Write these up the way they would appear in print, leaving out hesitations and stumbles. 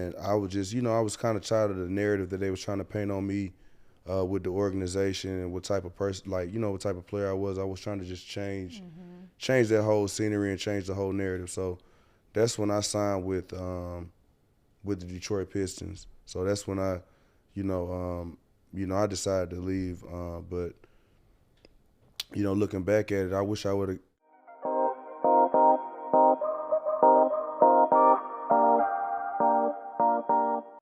And I was just, I was kind of tired of the narrative that they was trying to paint on me with the organization and what type of person, what type of player I was. I was trying to just change that whole scenery and change the whole narrative. So that's when I signed with the Detroit Pistons. So that's when I, I decided to leave. But looking back at it, I wish I would have.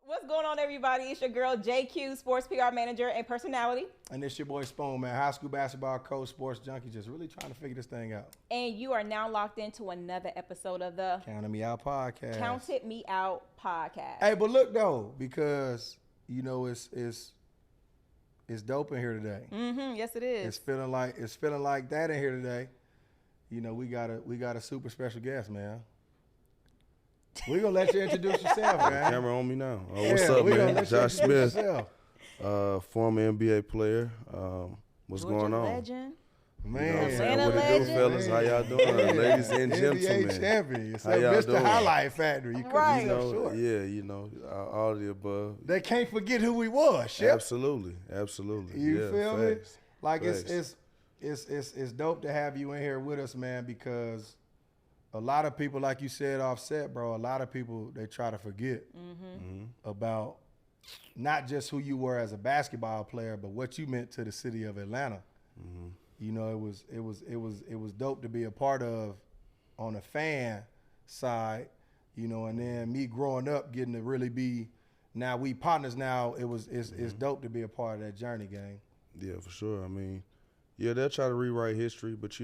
What's going on, everybody? It's your girl JQ, sports PR manager and personality. And it's your boy Spoon, man, high school basketball coach, sports junkie, just really trying to figure this thing out. And you are now locked into another episode of the Counting Me Out podcast. Counted Me Out podcast. Hey, but look though, because it's dope in here today. Yes, it is. It's feeling like that in here today. We got a super special guest, man. We're gonna let you introduce yourself, man. Camera on me now. What's up, man? Josh Smith, former NBA player. What's Georgia going on? Legend. Man, Atlanta what it do, fellas? How y'all doing, ladies and gentlemen? NBA champion. It's How like y'all Mr. doing? Highlight Factory. You Right. short. Yeah, all of the above. They can't forget who we was, Shep. Absolutely. You feel me? Facts. Like Facts. it's dope to have you in here with us, man, because a lot of people, like you said offset, bro, a lot of people, they try to forget about not just who you were as a basketball player, but what you meant to the city of Atlanta. It was dope to be a part of on the fan side, and then me growing up getting to really be, now we partners now, it's dope to be a part of that journey, gang. Yeah, for sure. I mean, they'll try to rewrite history, but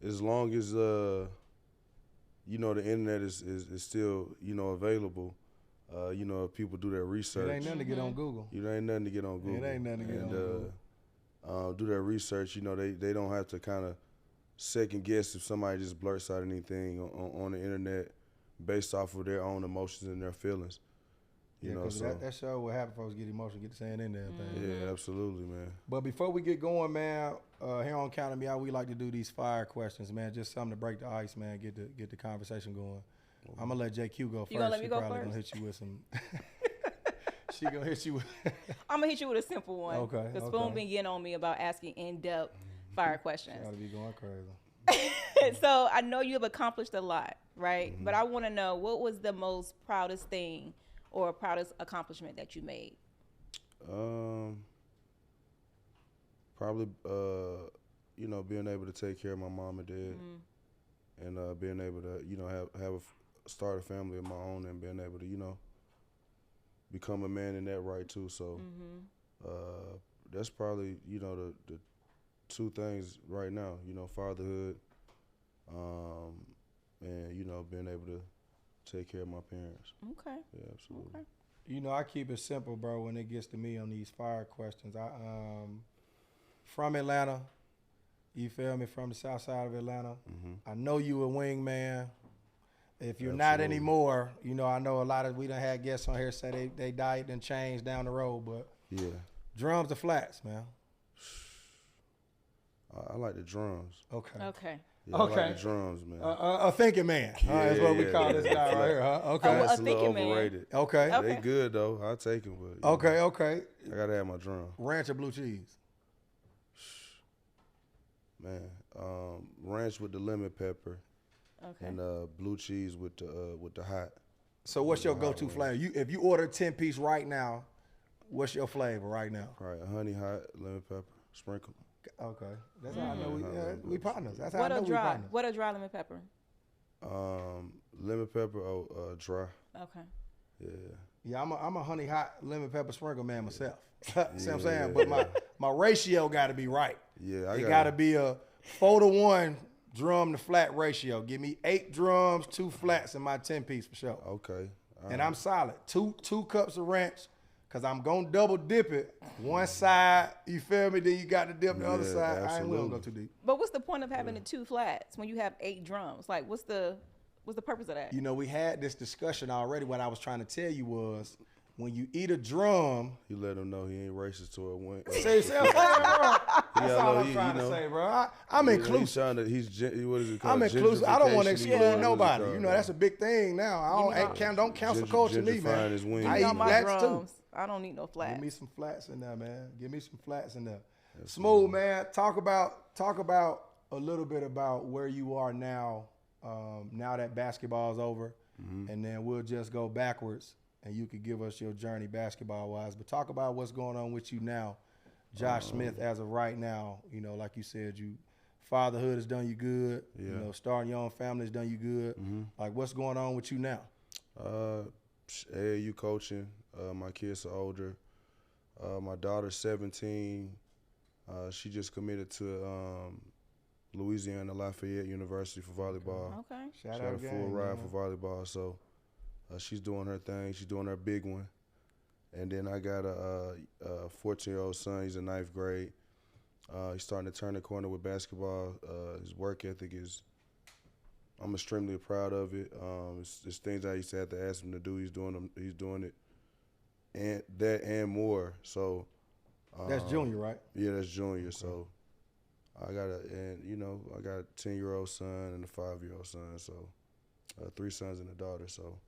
as long as the internet is still if people do their research. It ain't nothing to get on Google. Ain't nothing to get on Google. It ain't nothing to get on Google. Do their research. They don't have to kind of second guess if somebody just blurts out anything on the internet based off of their own emotions and their feelings. That show what happened folks get emotional, get to saying in there. Yeah, absolutely, man. But before we get going, man, here on Counting Me Out, we like to do these fire questions, man. Just something to break the ice, man. Get the conversation going. I'm gonna let JQ go first. You gonna let me go probably first? Gonna hit you with some. She gonna hit you with. I'm gonna hit you with a simple one. Okay. Because Spoon been getting on me about asking in-depth fire questions. Gotta be going crazy. So I know you have accomplished a lot, right? But I want to know, what was the most proudest thing or proudest accomplishment that you made? Probably being able to take care of my mom and dad, and being able to start a family of my own, and being able to become a man in that right too. So that's probably the two things right now. Fatherhood, and being able to take care of my parents. Okay. Yeah, absolutely. Okay. I keep it simple, bro, when it gets to me on these fire questions. I from Atlanta, you feel me, from the south side of Atlanta. I know you a wingman. If you're not anymore, I know we done had guests on here say they diet and changed down the road, but Yeah. drums or flats, man. I like the drums. Okay. Okay. Yeah, I like the drums, man. A thinking man. That's what we call this guy right here, huh? Okay. Oh, That's a a little thinking man. overrated. Okay. Okay. They good though. I'll take them, but Okay. I gotta have my drum, Ranch or blue cheese? man. Ranch with the lemon pepper, Okay. and blue cheese with the hot. So what's your hot go-to wings. flavor? If you order a 10-piece right now, what's your flavor right now? All right, a honey hot lemon pepper sprinkle. Okay. That's how I know we partners. That's how What I know a we dry? partners. What a dry lemon pepper? Lemon pepper, dry. Okay. Yeah. Yeah, I'm a honey hot lemon pepper sprinkle man myself. See what I'm Yeah, saying? But my ratio got to be right. Yeah, It got to be a 4-to-1 drum to flat ratio. Give me 8 drums, 2 flats in my 10-piece for sure. Okay. And I'm solid. Two cups of ranch, because I'm going to double dip it. One side, you feel me? Then you got to dip the other Yeah, side. I ain't going to absolutely. go too deep. But what's the point of having the 2 flats when you have 8 drums? Like, what's the purpose of that? We had this discussion already. What I was trying to tell you was, when you eat a drum. He let him know he ain't racist toward one. See what I'm saying, bro? That's all I'm trying to say, bro. I'm inclusive. What is it called? I'm inclusive. I don't want to exclude nobody. Called, you know, that's a big thing now. Don't cancel culture me, man. I eat flats too. I don't need no flats. Give me some flats in there, man. Give me some flats in there. Smoove, man. Talk about a little bit about where you are now. Now that basketball's over, and then we'll just go backwards, and you could give us your journey basketball-wise. But talk about what's going on with you now, Josh Smith, as of right now. You know, like you said, fatherhood has done you good. Yeah. You know, starting your own family has done you good. Like, what's going on with you now? AAU coaching. My kids are older. My daughter's 17. She just committed to Louisiana Lafayette University for volleyball. Okay. She had a full ride for volleyball, so she's doing her thing. She's doing her big one. And then I got a 14-year-old son. He's in 9th grade. He's starting to turn the corner with basketball. His work ethic I'm extremely proud of it. It's things I used to have to ask him to do. He's doing it, and that and more. So that's junior, right? Yeah, that's junior. Okay. So I got a 10-year-old son and a 5-year-old son. So 3 sons and a daughter. So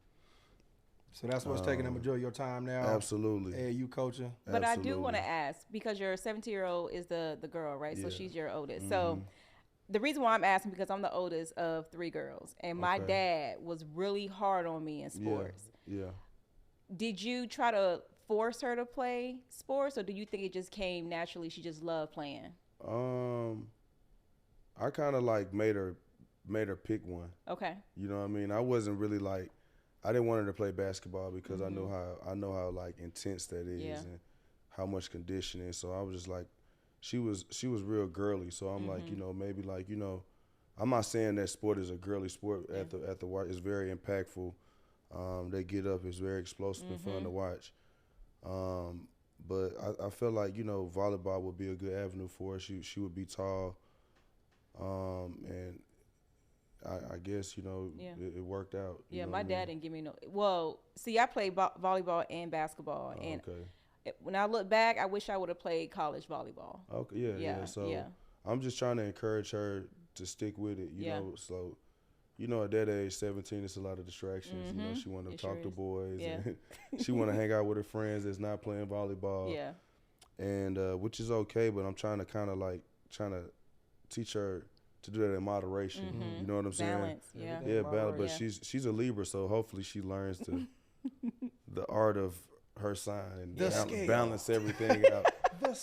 that's what's taking the majority of your time now. Absolutely. AAU coaching. But absolutely. I do want to ask, because your 17-year-old is the girl, right? Yeah. So she's your oldest. So the reason why I'm asking, because I'm the oldest of 3 girls, and my dad was really hard on me in sports. Yeah. Did you try to force her to play sports, or do you think it just came naturally? She just loved playing. I kind of like made her pick one. Okay. You know what I mean? I wasn't really like, I didn't want her to play basketball because I know how like intense that is and how much conditioning. So I was just like, she was real girly. So I'm like, maybe like, I'm not saying that sport is a girly sport at the watch. It's very impactful. They get up. It's very explosive and fun to watch. But I feel like, volleyball would be a good avenue for her. She would be tall. And I guess, it worked out. Yeah, my dad didn't give me no. Well, see, I played volleyball and basketball. And when I look back, I wish I would have played college volleyball. Okay, yeah. So I'm just trying to encourage her to stick with it, you know. So, at that age, 17, it's a lot of distractions. She want to talk to boys. And she want to hang out with her friends that's not playing volleyball. Yeah. And which is okay, but I'm trying to teach her to do that in moderation. You know what I'm saying? Balance, yeah, balance. But she's a Libra, so hopefully she learns the art of her sign and balance everything out.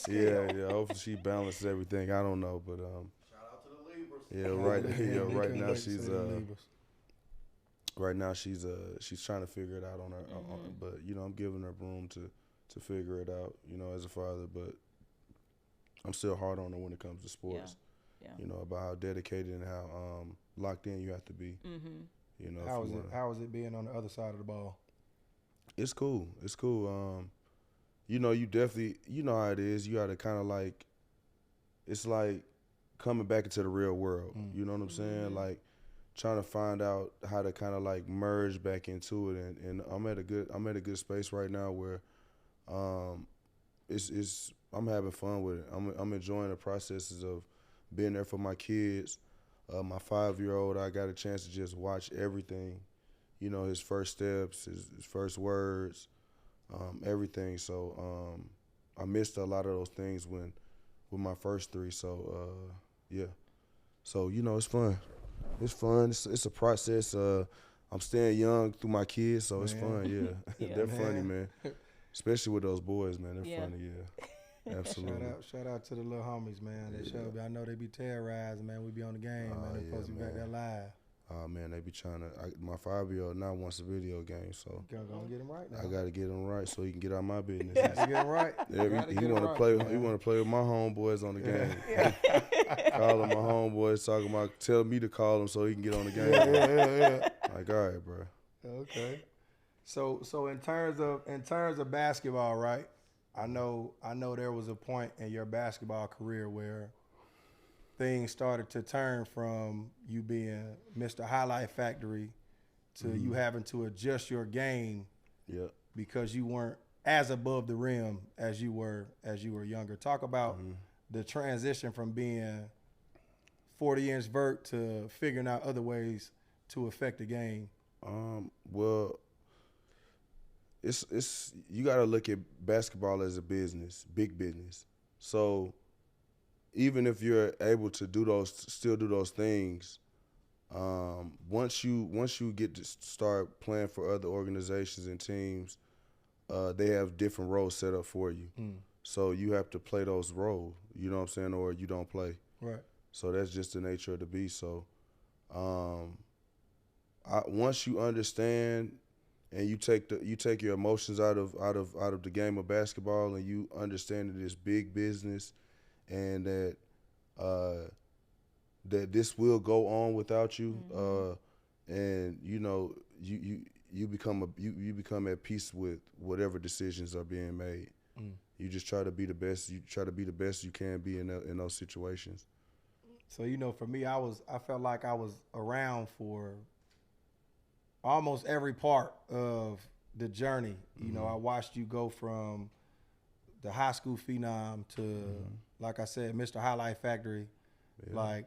Yeah. Hopefully she balances everything. I don't know, but shout out to the Libras. Right now she's trying to figure it out on her. But I'm giving her room to figure it out. As a father, but I'm still hard on her when it comes to sports. Yeah. About how dedicated and how locked in you have to be. How is it being on the other side of the ball? It's cool. You definitely, how it is. You got to kind of like, it's like coming back into the real world. You know what I'm saying? Like trying to find out how to kind of like merge back into it. And I'm at a good space right now where I'm having fun with it. I'm enjoying the processes of being there for my kids. My 5-year-old, I got a chance to just watch everything. His first steps, his first words, everything. So I missed a lot of those things with my first 3. So yeah. So it's fun. It's fun. It's a process. I'm staying young through my kids, so it's fun. Yeah, they're funny, man. Especially with those boys, man. They're funny. Yeah. Absolutely. Shout out to the little homies, man. I know they be terrorized, man. We be on the game, man. They supposed to be back there live. Oh man, they be trying to. My 5-year-old now wants a video game, so gonna get him right now. I gotta get him right so he can get out my business. Get him right. He want to play. He want to play with my homeboys on the game. Calling my homeboys, talking about, tell me to call him so he can get on the game. Yeah. Like, all right, bro. Okay. So in terms of basketball, right? I know there was a point in your basketball career where things started to turn from you being Mr. Highlight Factory to you having to adjust your game because you weren't as above the rim as you were younger. Talk about the transition from being 40-inch vert to figuring out other ways to affect the game. Well, it's you got to look at basketball as a business, big business. So even if you're able to still do those things, once you get to start playing for other organizations and teams, they have different roles set up for you. So you have to play those roles. You know what I'm saying, or you don't play. Right. So that's just the nature of the beast. So, once you understand and you take your emotions out of the game of basketball, and you understand that it's big business, and that that this will go on without you, and you become at peace with whatever decisions are being made. You just try to be the best. You try to be the best you can be in those situations. So for me, I felt like I was around for almost every part of the journey. I watched you go from the high school phenom to, like I said, Mr. Highlight Factory. Yeah. Like,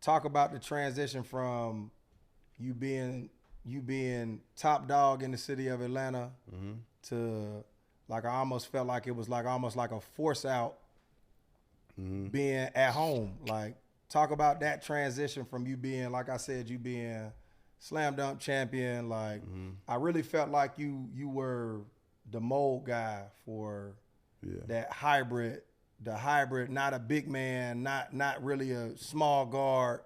talk about the transition from you being top dog in the city of Atlanta to, like, I almost felt like it was almost like a force out being at home. Like, talk about that transition from you being, like I said, you being slam dunk champion. Like, I really felt like you were the mold guy for that hybrid, not a big man, not really a small guard.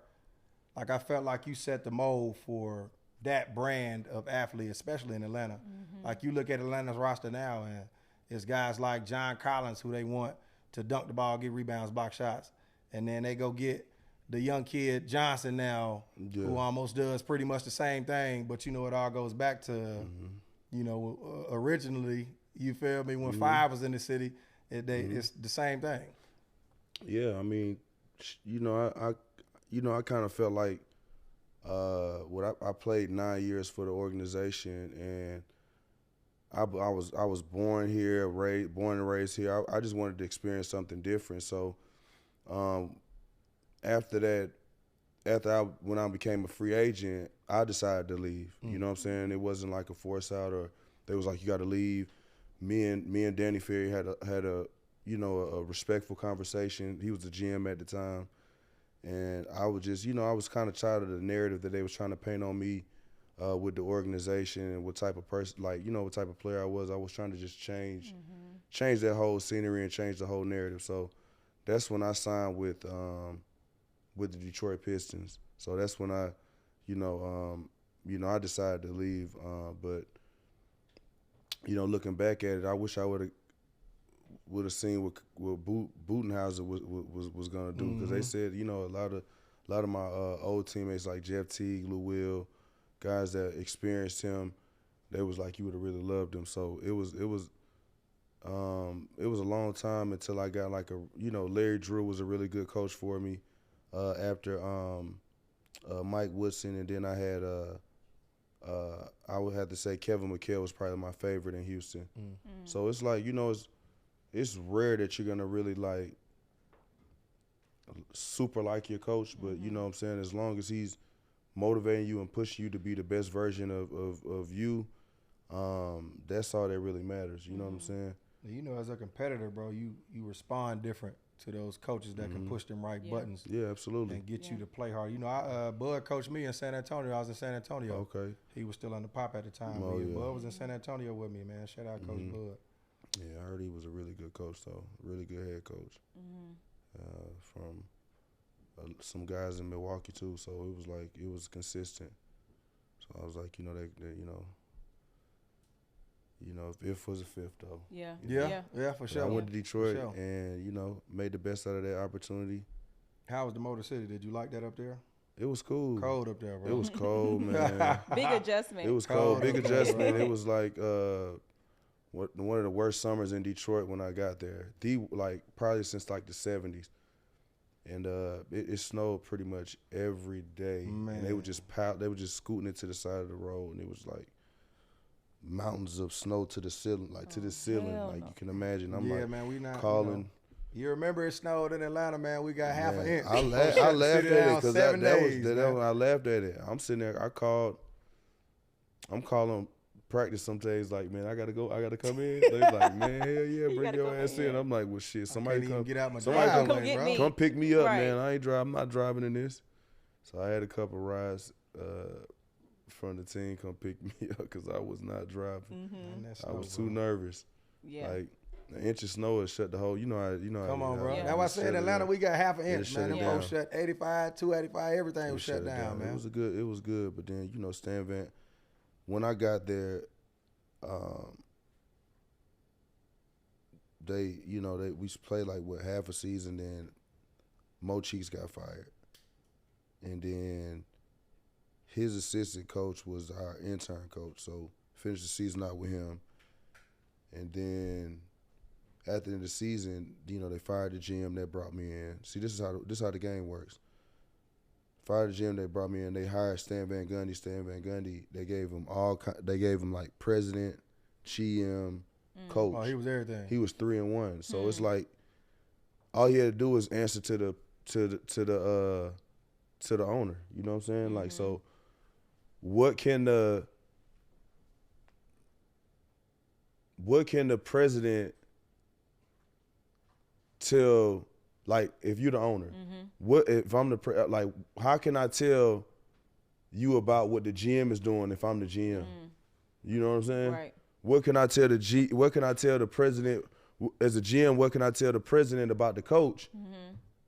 Like, I felt like you set the mold for that brand of athlete, especially in Atlanta. Like, you look at Atlanta's roster now, and it's guys like John Collins, who they want to dunk the ball, get rebounds, block shots. And then they go get the young kid Johnson now, who almost does pretty much the same thing. But, it all goes back to, originally, you feel me, when Five was in the city, it's the same thing. Yeah, I mean, I kind of felt like I played 9 years for the organization, and I was born here, born and raised here. I just wanted to experience something different. So when I became a free agent, I decided to leave. You know what I'm saying? It wasn't like a force out, or they was like, you got to leave. Me and Danny Ferry had a respectful conversation. He was the GM at the time. And I was just, I was kind of tired of the narrative that they was trying to paint on me with the organization, and what type of person, what type of player I was. I was trying to just change that whole scenery and change the whole narrative. So that's when I signed with the Detroit Pistons. So that's when I decided to leave. But looking back at it, I wish I would have seen what Budenhauser was gonna do, because they said a lot of my old teammates like Jeff Teague, Lou Will, guys that experienced him, they was like, you would have really loved him. So it was a long time until I got Larry Drew was a really good coach for me after Mike Woodson, and then I had I would have to say Kevin McHale was probably my favorite in Houston. So it's like, it's rare that you're gonna really super like your coach, but you know what I'm saying, as long as he's motivating you and pushing you to be the best version of you, that's all that really matters. You know what I'm saying? As a competitor, bro, you respond different to those coaches that can push them right buttons. Yeah, absolutely. And get you to play hard. Bud coached me in San Antonio. I was in San Antonio. Okay. He was still under Pop at the time. Bud was in San Antonio with me, man. Shout out Coach Bud. Yeah, I heard he was a really good coach, though. Really good head coach. From some guys in Milwaukee too, so it was consistent. So I was like, if was a fifth though. Yeah, for sure. I went to Detroit and made the best out of that opportunity. How was the Motor City? Did you like that up there? It was cool. Cold up there, bro. It was cold, man. Big adjustment. It was cold. Big adjustment. It was like one of the worst summers in Detroit when I got there. Probably since the 70s. And it snowed pretty much every day. Man. And they were just scooting it to the side of the road, and it was like mountains of snow to the ceiling, like to the ceiling, like you can imagine. I'm like, man, we not calling. You remember it snowed in Atlanta, man. We got half an inch. I laughed at it because that was I laughed at it. I'm sitting there. I'm calling practice some days like, man, I gotta come in. They like, man, hell yeah, bring your ass in. I'm like, well, shit, somebody come get out my get bro. me. Come pick me up, man. I'm not driving in this. So I had a couple rides from the team come pick me up because I was not driving. Mm-hmm. I was too nervous. Yeah. Like an inch of snow has shut the whole. You know. Come on, bro. Yeah. That's why I said in Atlanta we got half an inch, man. Them folks down. shut 85, 285, everything was shut down, man. It was good, but then Stan Van, when I got there, we played like half a season. Then Mo Cheeks got fired, and then his assistant coach was our intern coach. So finished the season out with him, and then at the end of the season, they fired the GM that brought me in. See, this is how the game works. Fired the GM, they brought me in. They hired Stan Van Gundy. Stan Van Gundy, they gave him like president, GM, coach. Oh, he was everything. He was 3-1. So it's like all he had to do was answer to the owner. You know what I'm saying? Like, so what can the president tell? Like, if you're the owner, what if I'm the how can I tell you about what the GM is doing if I'm the GM? You know what I'm saying? Right. What can I tell what can I tell the president as a GM? What can I tell the president about the coach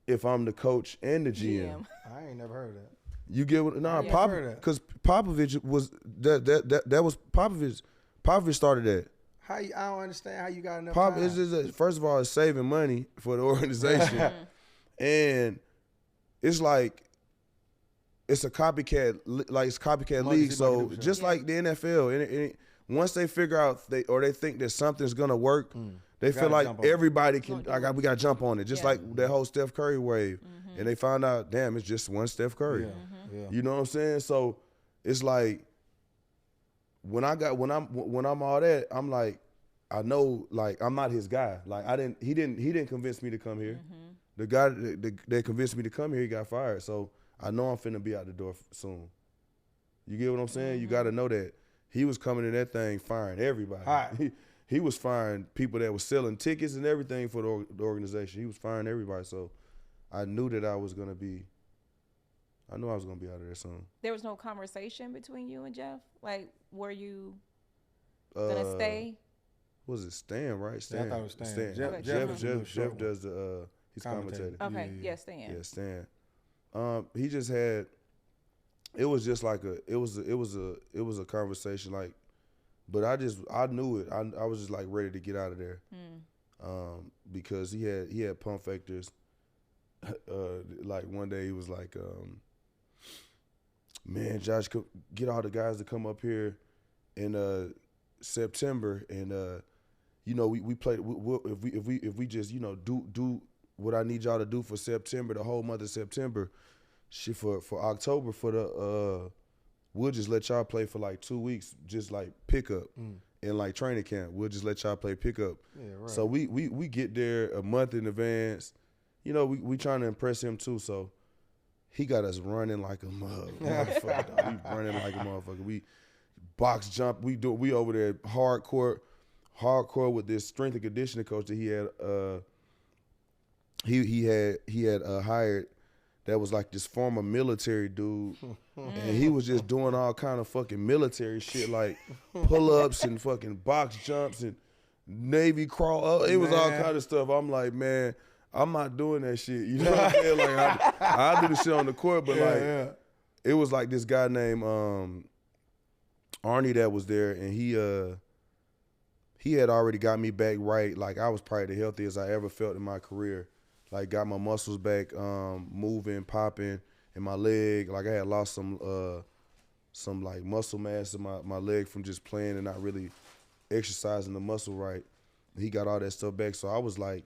if I'm the coach and the GM? I ain't never heard of that. You get what? Nah, because Popovich was that was Popovich. Popovich started that. I don't understand how you got enough time. First of all, it's saving money for the organization. And it's like, it's a copycat, league. So just like the NFL, once they figure out they think that something's gonna work, they feel like everybody can. We gotta jump on it. Just like that whole Steph Curry wave, and they found out, damn, it's just one Steph Curry. You know what I'm saying? So it's like, when I'm all that, I'm like, I know, like, I'm not his guy. Like, he didn't convince me to come here. The guy that convinced me to come here, he got fired. So I know I'm finna be out the door soon. You get what I'm saying? You got to know that he was coming in that thing firing everybody. He was firing people that was selling tickets and everything for the organization. He was firing everybody. So I knew that I was gonna be out of there soon. There was no conversation between you and Jeff? Like, were you gonna stay? Was it Stan, right? Stan. I thought it was Stan. Jeff does the he's commentator. Okay, yeah, Stan. Yeah, Stan. He just had. It was just like it was a conversation, like, but I knew it. I was just like ready to get out of there, because he had pump fakers. Like one day he was like, man, Josh, get all the guys to come up here in September, and we play. If we just do what I need y'all to do for September, the whole month of September, shit for October we'll just let y'all play for like 2 weeks, just like pickup and like training camp. We'll just let y'all play pickup. Yeah, right. So we get there a month in advance. We trying to impress him too. So he got us running like a motherfucker. Dog. We running like a motherfucker. We box jump. We over there hardcore with this strength and conditioning coach that he had. He had hired. That was like this former military dude, and he was just doing all kind of fucking military shit, like pull-ups and fucking box jumps and Navy crawl. It was all kind of stuff. I'm like, man, I'm not doing that shit. You know what I'm saying? Like, I do the shit on the court, but it was like this guy named Arnie that was there, and he had already got me back right. Like, I was probably the healthiest I ever felt in my career. Like, got my muscles back, moving, popping in my leg. Like, I had lost some like muscle mass in my leg from just playing and not really exercising the muscle right. He got all that stuff back, so I was like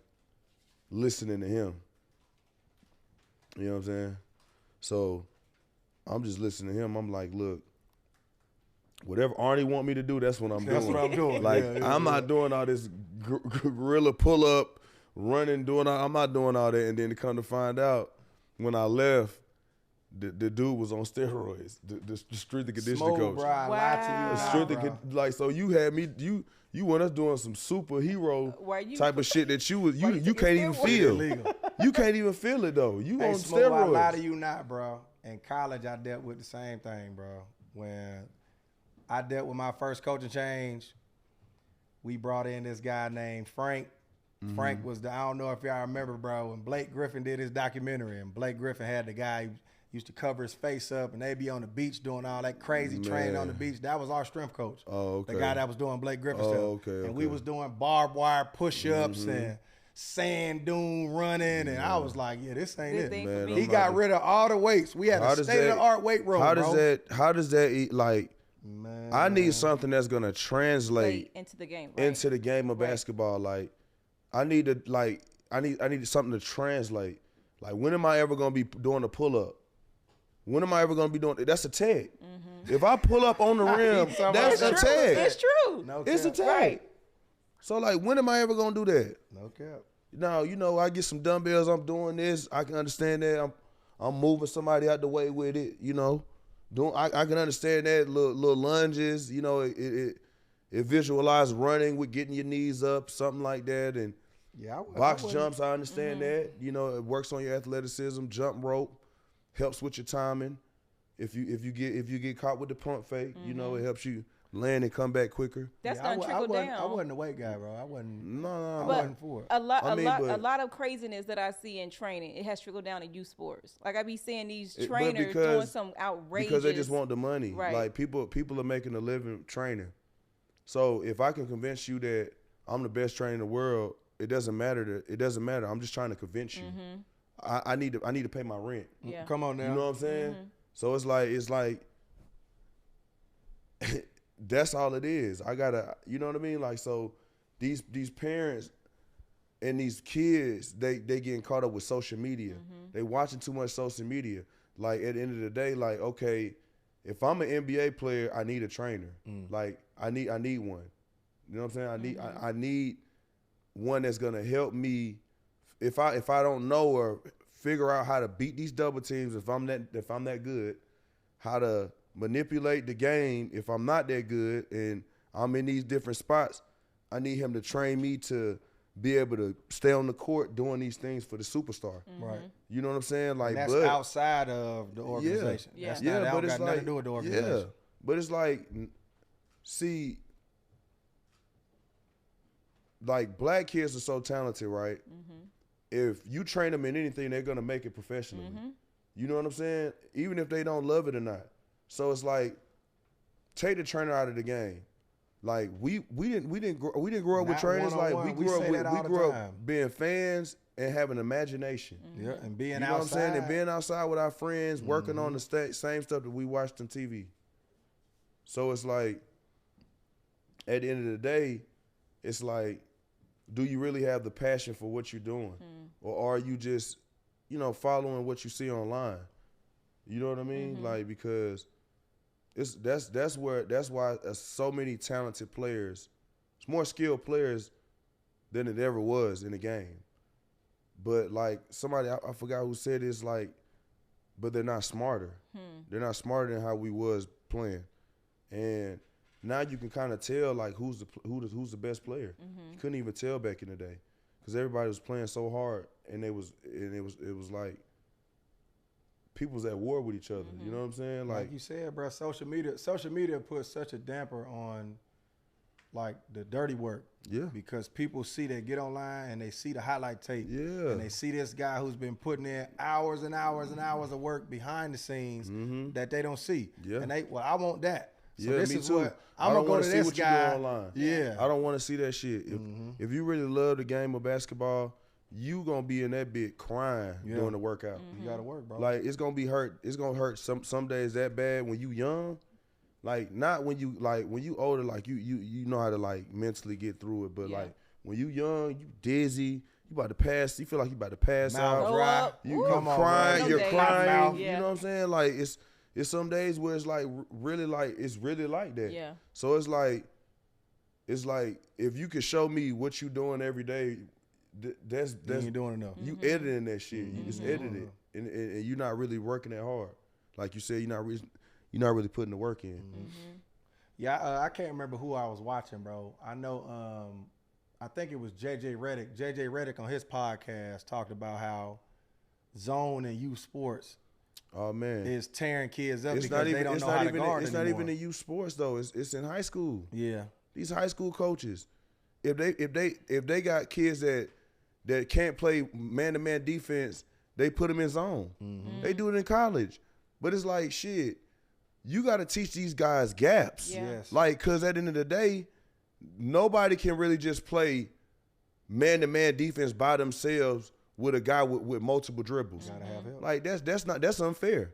listening to him. You know what I'm saying? So I'm just listening to him. I'm like, look, whatever Arnie want me to do, that's what I'm doing. That's what I'm doing. Like I'm not doing all this gorilla pull up, running, I'm not doing all that. And then to come to find out, when I left, the dude was on steroids. The strength and conditioning coach. Bro, I lied to you. Like, so you had me, you want us doing some superhero type of shit that you can't even feel. You can't even feel it though. You on Smoove, steroids. I lie to you not, bro. In college, I dealt with the same thing, bro. When I dealt with my first coaching change, we brought in this guy named Frank. Frank was I don't know if y'all remember, bro, when Blake Griffin did his documentary, and Blake Griffin had the guy who used to cover his face up, and they'd be on the beach doing all that crazy training on the beach. That was our strength coach. Oh, okay. The guy that was doing Blake Griffin stuff. Okay, and we was doing barbed wire push-ups and sand dune running, and I was like, yeah, this ain't it. Man, he got rid of all the weights. We had a state-of-the-art weight room, how bro. does that eat, like, Man. I need something that's gonna translate into the game, into the game of basketball. Like, I need something to translate. Like, when am I ever gonna be doing a pull up? When am I ever gonna be doing? That's a tag. If I pull up on the rim, that's a tag. It's true. No It's a cap. tag. Right. So like, when am I ever gonna do that? No cap. Now, I get some dumbbells. I'm doing this. I can understand that. I'm moving somebody out the way with it. I can understand that little lunges. It visualizes running with getting your knees up, something like that, and box jumps. I understand that. It works on your athleticism. Jump rope helps with your timing. If you get caught with the pump fake, it helps you land and come back quicker. That's gonna trickle down. I wasn't a weight guy, bro. I wasn't. No, I wasn't for it. A lot of craziness that I see in training, it has trickled down to youth sports. Like I be seeing these trainers doing some outrageous because they just want the money. Right. Like people are making a living training. So if I can convince you that I'm the best trainer in the world, it doesn't matter. I'm just trying to convince you. I need to pay my rent. Yeah. Come on now. You know what I'm saying? So it's like that's all it is. I gotta, you know what I mean? Like, so these parents and these kids, they getting caught up with social media. They watching too much social media. Like, at the end of the day, like, okay, if I'm an NBA player, I need a trainer. Like, I need one. You know what I'm saying? I need one that's gonna help me if I don't know or figure out how to beat these double teams if I'm that good, how to manipulate the game if I'm not that good and I'm in these different spots. I need him to train me to be able to stay on the court doing these things for the superstar. Right. You know what I'm saying? Like, and that's outside of the organization. Yeah. That's but got it's nothing to do with the organization. Yeah, but it's like, see, like, black kids are so talented, right? If you train them in anything, they're gonna make it professionally. You know what I'm saying? Even if they don't love it or not. So it's like, take the trainer out of the game. Like, we didn't grow up with trainers. Like, we grew up being fans and having imagination. Yeah, and being outside. You know what I'm saying? And being outside with our friends, working on the same stuff that we watched on TV. So it's like, at the end of the day, it's like, do you really have the passion for what you're doing? Or are you just, following what you see online? You know what I mean? Like, because that's why so many talented players, it's more skilled players than it ever was in the game. But like somebody, I forgot who said this, like, but they're not smarter. They're not smarter than how we was playing. And now you can kind of tell, like, who's the best player. You couldn't even tell back in the day because everybody was playing so hard, and it was like people was at war with each other. You know what I'm saying? Like you said, bro, social media puts such a damper on, like, the dirty work. Yeah. Because people get online and they see the highlight tape. Yeah. And they see this guy who's been putting in hours and hours and hours of work behind the sings that they don't see. Yeah. And I want that. So this is what I'm gonna go to this guy. Online. Yeah. I don't want to see that shit. If you really love the game of basketball, you gonna be in that bit crying during the workout. You gotta work, bro. Like, it's gonna be hurt. It's gonna hurt some days that bad when you young. Like, not when you older, like you know how to, like, mentally get through it. But like, when you young, you dizzy, you about to pass. You feel like you about to pass out. Dry. You're crying. You You know what I'm saying? Like, it's some days where it's like really like that. Yeah. So it's like if you could show me what you doing every day, that's you doing enough. You editing that shit. You just edit it, and you're not really working that hard. Like you said, you're not really putting the work in. Yeah, I can't remember who I was watching, bro. I know, I think it was JJ Redick. JJ Redick on his podcast talked about how zone and youth sports is tearing kids up because they don't know how to guard It's anymore. not even in youth sports though. It's in high school. Yeah. These high school coaches, if they got kids that can't play man-to-man defense, they put them in zone. They do it in college, but it's like shit. You got to teach these guys gaps. Yeah. Yes. Like, cause at the end of the day, nobody can really just play man-to-man defense by themselves with a guy with multiple dribbles. Gotta have help. Like that's unfair.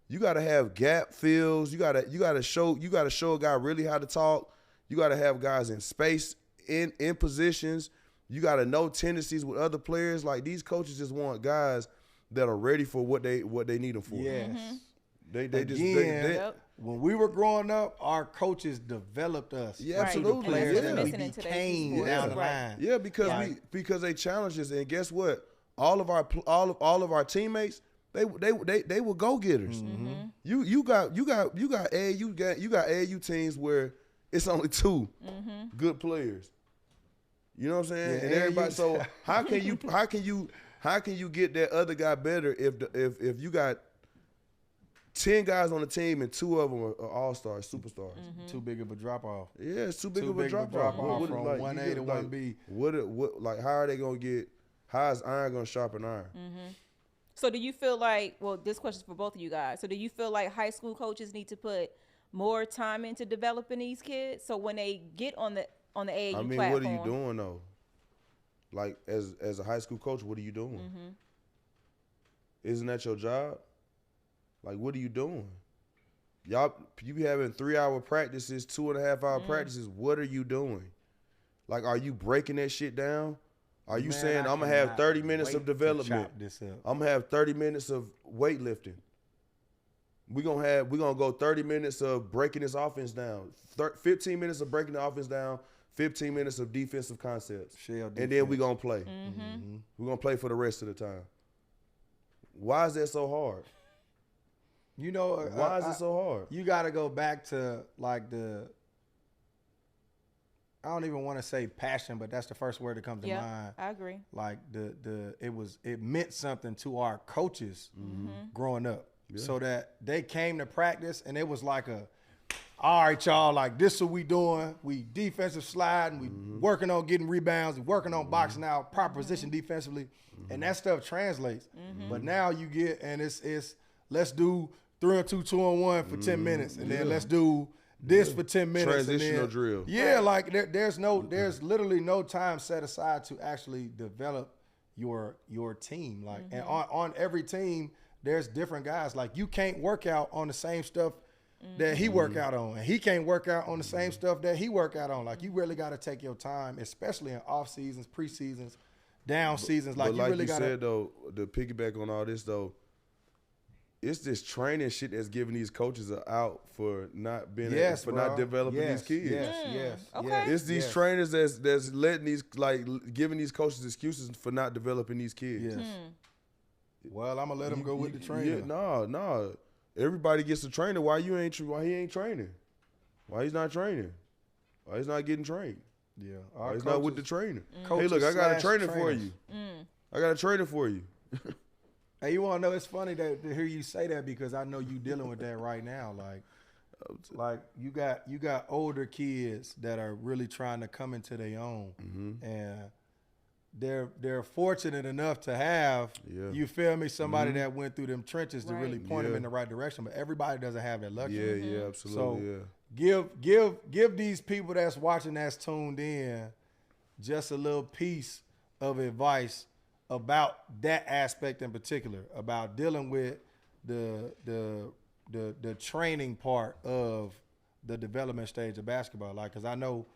You gotta have gap fills. You gotta show a guy really how to talk. You gotta have guys in space, in positions. You gotta know tendencies with other players. Like these coaches just want guys that are ready for what they need them for. Yes. Yep. When we were growing up, our coaches developed us. Yeah, Right. absolutely. Players And that we missing in today's became sports. down the Right. line. Yeah, because they challenge us, and guess what? All of our teammates, they were go getters. You got AAU teams where it's only two good players. You know what I'm saying? Yeah, and everybody. AAU. So how can you get that other guy better if you got 10 guys on the team and 2 of them are all-stars, superstars? Too big of a drop off. Yeah, it's too big of a big drop of a off. drop-off from 1A to 1B. What like how are they gonna get? How is iron gonna sharpen iron? So do you feel like, well, this question is for both of you guys. So do you feel like high school coaches need to put more time into developing these kids so when they get on the AAU I mean, platform? what are you doing though? Like as a high school coach, what are you doing? Isn't that your job? Like, what are you doing? You be having 3-hour practices, 2.5-hour practices. What are you doing? Like, are you breaking that shit down? Are you saying I'm gonna have 30 minutes of development? I'm gonna have 30 minutes of weightlifting. We're gonna go 30 minutes of breaking this offense down. 15 minutes of breaking the offense down. 15 minutes of defensive concepts. And then we're gonna play. We're gonna play for the rest of the time. Why is that so hard? You know, why is it so hard? You got to go back to like I don't even want to say passion, but that's the first word that comes to mind. I agree. Like it meant something to our coaches growing up, so that they came to practice and it was like all right, y'all, like this is what we doing. We defensive sliding, we working on getting rebounds, we working on boxing out, proper position defensively, and that stuff translates. But now you get, and it's let's do 3-on-2, 2-on-1 for 10 minutes, and then let's do this for 10 minutes. Transitional drill. Yeah, like there's literally no time set aside to actually develop your team. Like, and on every team, there's different guys. Like, you can't work out on the same stuff that he work out on, and he can't work out on the same stuff that he work out on. Like, you really got to take your time, especially in off seasons, pre-seasons, down seasons. Like, you really got to. Said though, to piggyback on all this though, it's this training shit that's giving these coaches an out for not being not developing these kids. Yes. Okay. It's these trainers that's letting these, like, giving these coaches excuses for not developing these kids. Yes. Well, I'm gonna let him go with the trainer. Yeah, no. Everybody gets a trainer. Why he ain't training? Why he's not training? Why he's not getting trained? Yeah. Why he's not with the trainer? Hey, Coaches look, I got a trainer trainers. for you. I got a trainer for you. Hey, you want to know? It's funny to hear you say that because I know you dealing with that right now. Like you got older kids that are really trying to come into their own, and they're fortunate enough to have you feel me, somebody that went through them trenches to really point them in the right direction. But everybody doesn't have that luxury. Yeah, absolutely. So give these people that's watching, that's tuned in, just a little piece of advice about that aspect in particular, about dealing with the training part of the development stage of basketball. Like, because I know,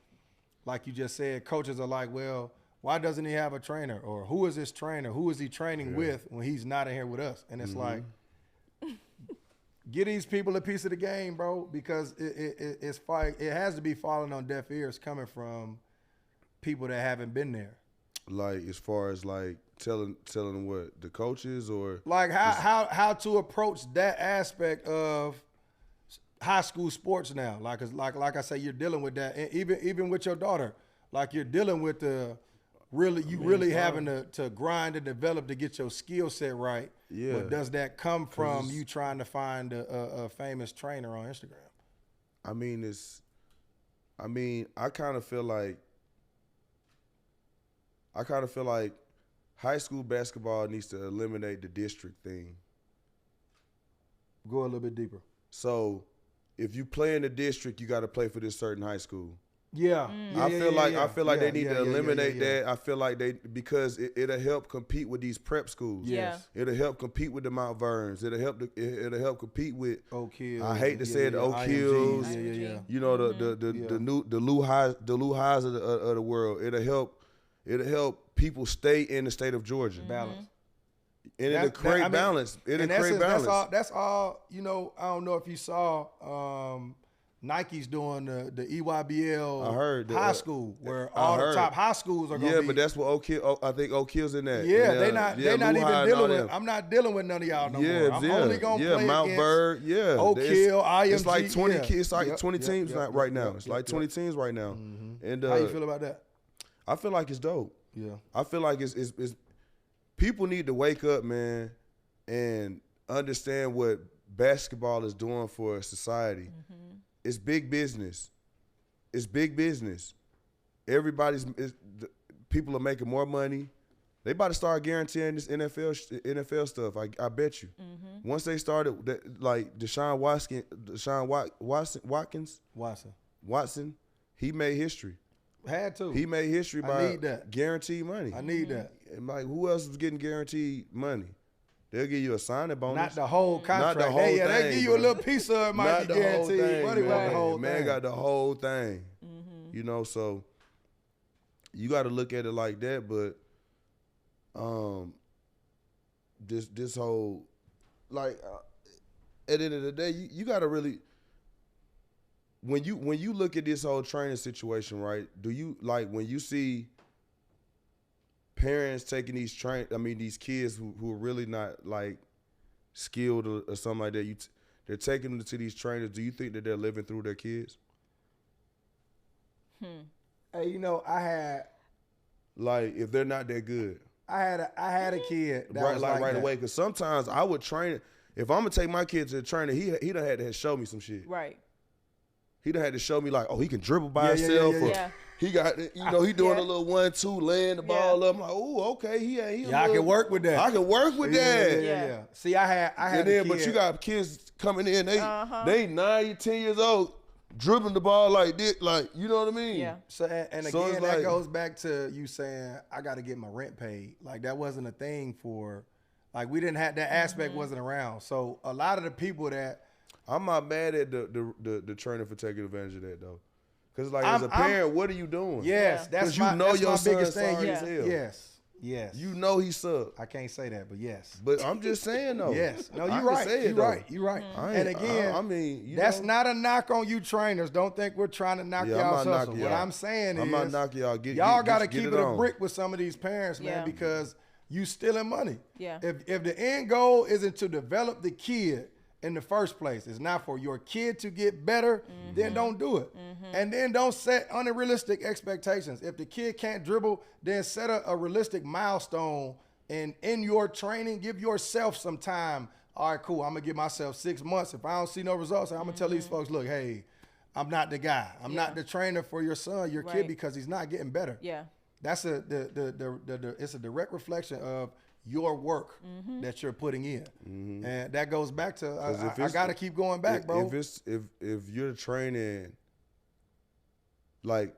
like you just said, coaches are like, well, why doesn't he have a trainer? Or who is this trainer? Who is he training with when he's not in here with us? And it's like, Get these people a piece of the game, bro, because it has to be falling on deaf ears coming from people that haven't been there. Like as far as like telling them what the coaches or like how to approach that aspect of high school sports now. Like I say, you're dealing with that, and even with your daughter, like you're dealing with really having to grind and develop to get your skill set right. Yeah. But does that come from you trying to find a famous trainer on Instagram? I kind of feel like high school basketball needs to eliminate the district thing. Go a little bit deeper. So if you play in the district, you got to play for this certain high school. Yeah. I feel like they need to eliminate that. I feel like because it'll help compete with these prep schools. Yes. It'll help compete with the Mount Verns. It'll help compete with Oak Hills. I hate to say it, the Oak Hills. You know, the Lou Highs of the world. It'll help people stay in the state of Georgia. Balance. And it'll create balance. That's all, you know, I don't know if you saw Nike's doing the EYBL I heard high school where all the top high schools are going to be. Yeah, but that's what I think Oak Hill's in that. Yeah, they're not even dealing with. I'm not dealing with none of y'all no more. I'm only going to play Mount Bird, Oak Hill, IMG. It's like 20 It's like 20 teams right now. It's like 20 teams right now. And how you feel about that? I feel like it's dope. Yeah. I feel like it's people need to wake up, man, and understand what basketball is doing for society. It's big business. It's big business. People are making more money. They about to start guaranteeing this NFL stuff. I bet you. Once they started, like Deshaun Watson, he made history. Had to. He made history by guaranteed money. I need that. And like, who else is getting guaranteed money? They'll give you a signing bonus. Not the whole contract. Not the whole thing. They give you a little piece of it, might be guaranteed. Money man. The whole man thing. got the whole thing. You know, so you got to look at it like that. But this whole, like, at the end of the day, you got to really, when you look at this whole training situation, right? Do you, like, when you see parents taking these kids who are really not like skilled or something like that, they're taking them to these trainers. Do you think that they're living through their kids? Hey, you know, I had, like, if they're not that good, I had a kid that was like right that. away. Because sometimes I would train. If I'm gonna take my kid to the trainer, he done had to show me some shit. Right. He done had to show me, like, oh, he can dribble by himself. Yeah. He got, he doing a little 1-2, laying the ball up. I'm like, oh, okay, I can work with that. I can work with that. Yeah. See, I had a kid. But you got kids coming in, they 9, 10 years old, dribbling the ball like this, like, you know what I mean? Yeah. So and again, that goes back to you saying I got to get my rent paid. Like, that wasn't a thing for, like, we didn't have that aspect wasn't around. So a lot of the people that, I'm not mad at the trainer for taking advantage of that though. Because, like, as a parent, what are you doing? Yes, that's my biggest thing. Yes. You know he sucked. I can't say that, but yes. But I'm just saying though. Yes. No, you're right. You're right. And again, that's not a knock on you trainers. Don't think we're trying to knock y'all hustle. What I'm saying is, I'm not knocking y'all. Y'all got to keep it a brick with some of these parents, man, because you stealing money. Yeah. If the end goal isn't to develop the kid in the first place, it's not for your kid to get better, then don't do it. And then don't set unrealistic expectations. If the kid can't dribble, then set a realistic milestone. And in your training, give yourself some time. All right, cool. I'm going to give myself 6 months. If I don't see no results, I'm going to tell these folks, look, hey, I'm not the guy. I'm not the trainer for your son, your kid, because he's not getting better. Yeah. That's it's a direct reflection of your work that you're putting in, and that goes back to I got to keep going back, bro. If you're training, like,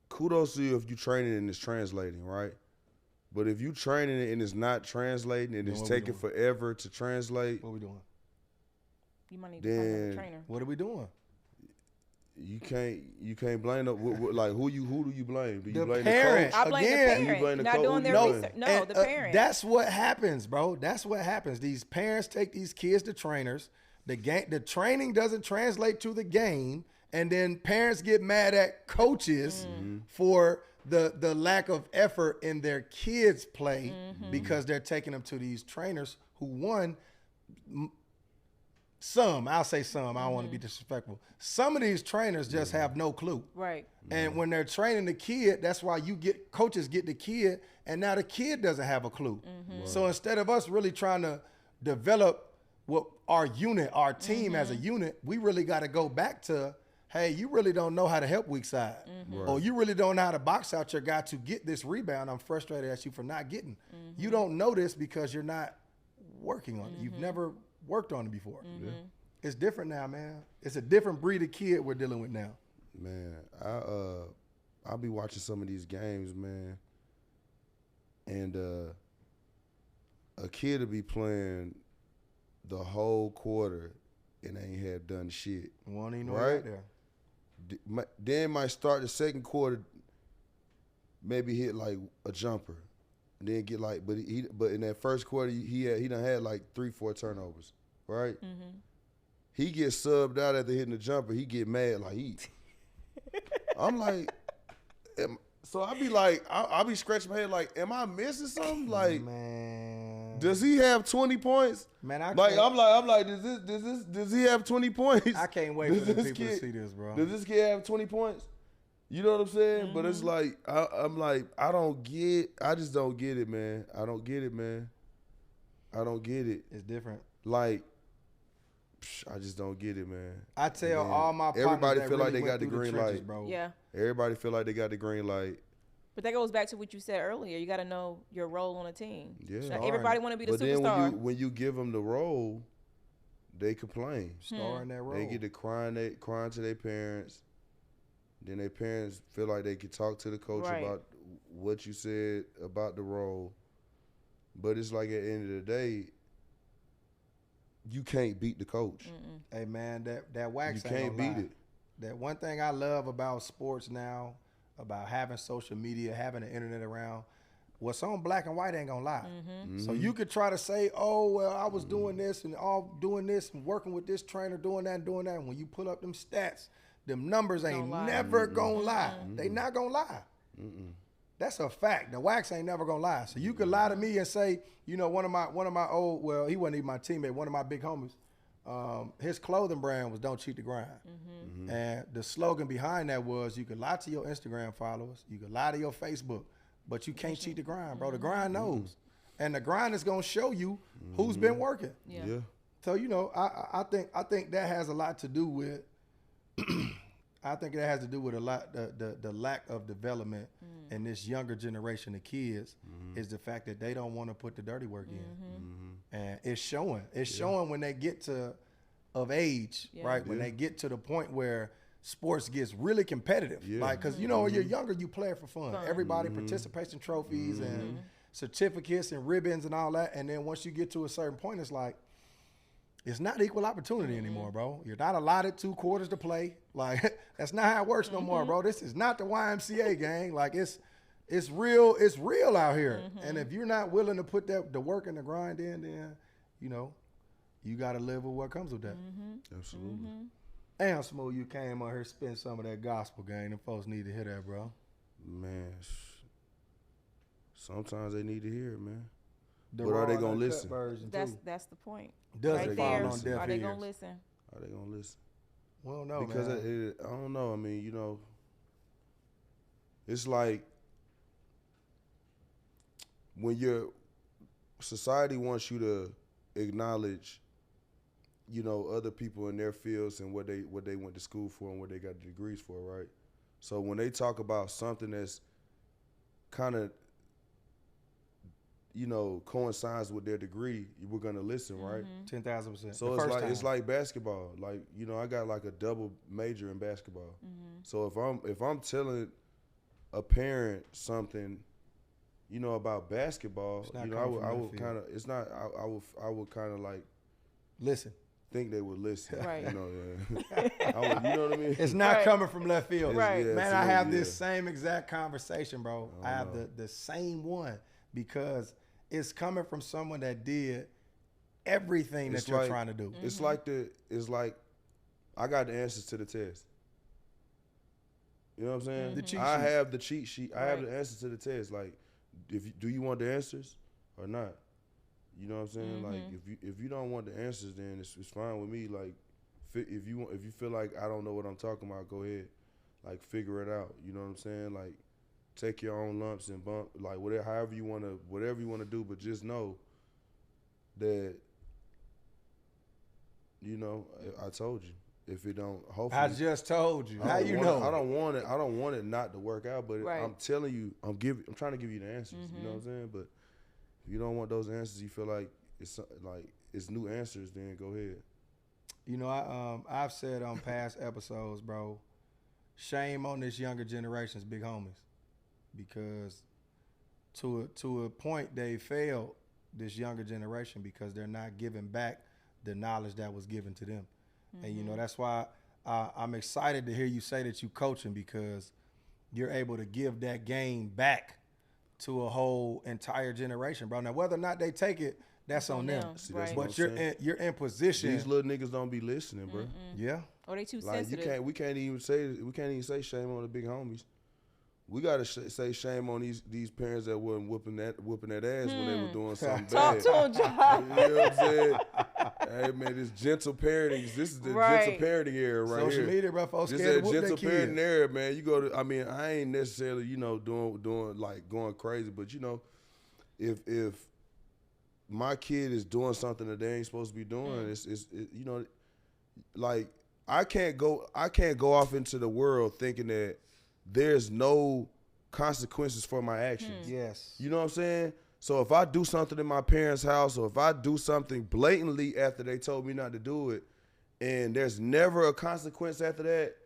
kudos to you if you training and it's translating, right? But if you training it and it's not translating and it's taking forever to translate, what we doing? You might need to find another trainer. What are we doing? You can't blame like who do you blame? Do you blame parent. the coach? I blame the parent. You blame the not coach. doing their research. No, the parent. That's what happens, bro. That's what happens. These parents take these kids to trainers the training doesn't translate to the game, and then parents get mad at coaches for the lack of effort in their kids' play because they're taking them to these trainers who I'll say some, I don't want to be disrespectful. Some of these trainers just have no clue. Right. And when they're training the kid, that's why coaches get the kid, and now the kid doesn't have a clue. So instead of us really trying to develop what our team as a unit, we really got to go back to, hey, you really don't know how to help weak side. Or you really don't know how to box out your guy to get this rebound. I'm frustrated at you for not getting. You don't know this because you're not working on it. You've never worked on it before. It's different now, man. It's a different breed of kid we're dealing with now. Man, I'll be watching some of these games, man, and a kid will be playing the whole quarter and ain't had done shit. Won't even know right there. Then might start the second quarter, maybe hit like a jumper, and then get like, but in that first quarter he done had like 3-4 turnovers, right? He gets subbed out after hitting the jumper. He get mad like I'm like, so I be like, I'll be scratching my head like, am I missing something? Like, man, does he have 20 points? Man, I'm like, does he have 20 points? I can't wait for the people to see this, bro. Does this kid have 20 points? You know what I'm saying? But it's like, I'm like, I just don't get it, man. I don't get it, man. I don't get it. It's different. Like, I just don't get it, man. I tell all my partners everybody that feel really like they went got the through green trenches, light, bro. Yeah. Everybody feel like they got the green light. But that goes back to what you said earlier. You got to know your role on a team. Yeah. Everybody want to be the but superstar. Then when you give them the role, they complain. Star in that role. They get to crying to their parents. Then their parents feel like they can talk to the coach about what you said about the role. But it's like at the end of the day, you can't beat the coach. Hey, man, that wax you ain't can't gonna beat lie. it. That one thing I love about sports now, about having social media, having the internet around, what's on black and white ain't gonna lie. So you could try to say, oh, well, I was doing this and doing this and working with this trainer, doing that and doing that. And when you pull up them stats, them numbers ain't never gonna lie. They not gonna lie. That's a fact. The wax ain't never gonna lie. So you could lie to me and say, you know, one of my old, well, he wasn't even my teammate, one of my big homies, his clothing brand was "Don't Cheat the Grind," and the slogan behind that was, you could lie to your Instagram followers, you could lie to your Facebook, but you can't cheat the grind, bro. The grind knows, and the grind is gonna show you who's been working. Yeah. So you know, I think that has a lot to do with. I think that has to do with a lot the lack of development in this younger generation of kids is the fact that they don't want to put the dirty work in, and it's showing. It's showing when they get of age, right? When they get to the point where sports gets really competitive, like because you know when you're younger, you play it for fun. Everybody participation trophies and certificates and ribbons and all that, and then once you get to a certain point, it's like. It's not equal opportunity anymore, bro. You're not allotted 2 quarters to play. Like that's not how it works no more, bro. This is not the YMCA gang. Like it's real out here. And if you're not willing to put the work and the grind in, then you know you got to live with what comes with that. Absolutely. Damn, Smoove, you came on here spend some of that gospel gang. Them folks need to hear that, bro. Man, sometimes they need to hear it, man. But are they gonna listen? That's the point. Does right it there. fall on deaf Are they ears? gonna listen? Are they gonna listen? We don't know, because man. I don't know. I mean, you know, it's like when your society wants you to acknowledge, you know, other people in their fields and what they went to school for and what they got degrees for, right? So when they talk about something that's kind of, you know, coincides with their degree, we're gonna listen, right? 10,000%. So it's like basketball. Like, you know, I got like a double major in basketball. So if I'm telling a parent something, you know, about basketball, you know, I would kind of I would kind of like listen. Think they would listen, right? You know, you know what I mean. It's not coming from left field, right? Man, I have this same exact conversation, bro. I have the same one because it's coming from someone that did everything that you're trying to do. It's like I got the answers to the test. You know what I'm saying? The cheat sheet. I have the cheat sheet. I have the answers to the test. Like, do you want the answers or not? You know what I'm saying? Like, if you don't want the answers, then it's fine with me. Like, if you feel like I don't know what I'm talking about, go ahead. Like, figure it out. You know what I'm saying? Like, take your own lumps and bump. Like, whatever you want to do, but just know that, you know, I told you. If it don't, hopefully. I just told you. How you know? I don't want it not to work out, but I'm telling you, I'm trying to give you the answers. You know what I'm saying? But if you don't want those answers, you feel like it's new answers, then go ahead. You know, I've said on past episodes, bro, shame on this younger generation's big homies, because to a point they failed this younger generation because they're not giving back the knowledge that was given to them. And, you know, that's why I'm excited to hear you say that you coaching, because you're able to give that game back to a whole entire generation, bro. Now, whether or not they take it, that's on them. See, right. But you're in position. These little niggas don't be listening, bro. Yeah. Or they too sensitive. We can't even say shame on the big homies. We gotta say shame on these parents that wasn't whooping that ass when they were doing something bad. Talk to them, John. You know what I'm saying? Hey man, this gentle parenting. This is the gentle parenting era right Social here. Social media, bro. Folks this scared that to gentle parenting kids. era, man. You go to. I mean, I ain't necessarily doing like going crazy, but you know, if my kid is doing something that they ain't supposed to be doing, it's you know, like I can't go off into the world thinking that there's no consequences for my actions. Yes. You know what I'm saying? So if I do something in my parents' house, or if I do something blatantly after they told me not to do it, and there's never a consequence after that,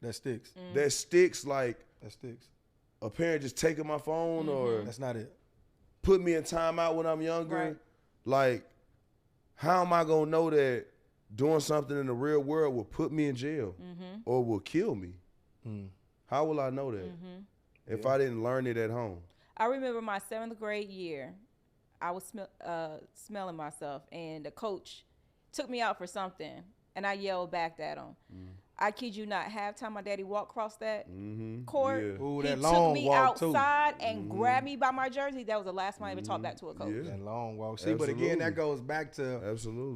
that sticks. That sticks. Like, that sticks. A parent just taking my phone, or that's not it. Put me in timeout when I'm younger. Right. Like, how am I gonna know that doing something in the real world will put me in jail or will kill me? How will I know that if I didn't learn it at home? I remember my 7th grade year, I was smelling myself, and the coach took me out for something, and I yelled back at him. I kid you not, halftime my daddy walked across that court. Yeah. Ooh, he that long took me walk outside and grabbed me by my jersey. That was the last time I ever talked back to a coach. Yeah. That long walk. See, but again, that goes back to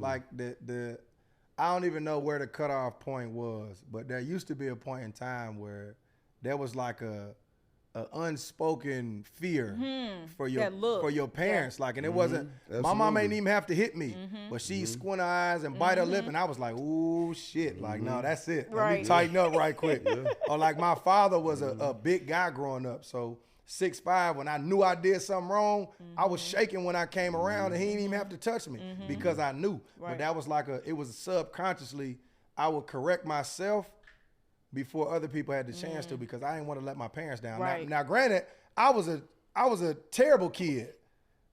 like the I don't even know where the cutoff point was, but there used to be a point in time where there was like a unspoken fear for your parents, like, and it wasn't. My mom ain't even have to hit me, but she squint her eyes and bite her lip, and I was like, "Ooh, shit!" Like, no, that's it. Let me tighten up right quick. Or like my father was a big guy growing up, so 6'5". When I knew I did something wrong, I was shaking when I came around, and he didn't even have to touch me because I knew. But that was like it was subconsciously I would correct myself before other people had the chance to, because I didn't want to let my parents down. Right. Now, granted, I was a terrible kid,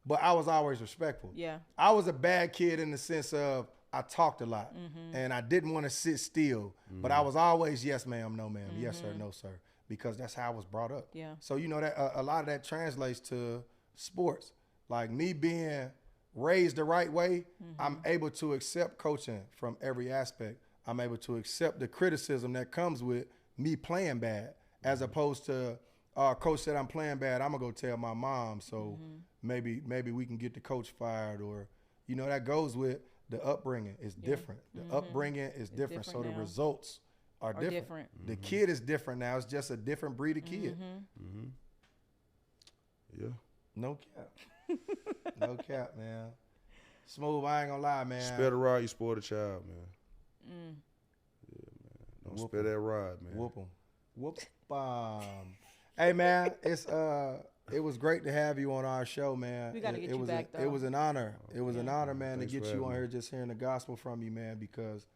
but I was always respectful. Yeah. I was a bad kid in the sense of I talked a lot, and I didn't want to sit still, but I was always yes ma'am, no ma'am, yes sir, no sir, because that's how I was brought up. Yeah. So you know that a lot of that translates to sports. Like me being raised the right way, I'm able to accept coaching from every aspect. I'm able to accept the criticism that comes with me playing bad, as opposed to coach said I'm playing bad, I'm gonna go tell my mom, so maybe we can get the coach fired, or you know, that goes with the upbringing is different. The upbringing is different, so the results are different. The kid is different now. It's just a different breed of kid. Yeah. No cap. No cap, man. Smoove, I ain't gonna lie, man. Spare the rod, you spoil the child, man. Yeah, man. Don't spare that rod, man. Whoop 'em. Whoop. Hey, man, it was great to have you on our show, man. We gotta get you back, though. It was an honor. It was an honor, man, to get you on me. here, just hearing the gospel from you, man, because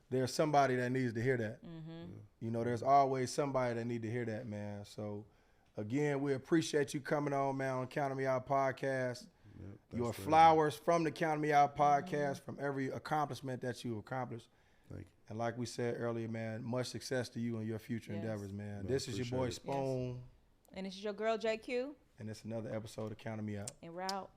there's somebody that needs to hear that. You know, there's always somebody that need to hear that, man. So, again, we appreciate you coming on, man, on Count Me Out podcast. Your flowers from the Count Me Out podcast, from every accomplishment that you accomplished. Thank you. And like we said earlier, man, much success to you and your future endeavors, man. This is your boy Spoon. And this is your girl, JQ. And it's another episode of Count Me Out. And we're out.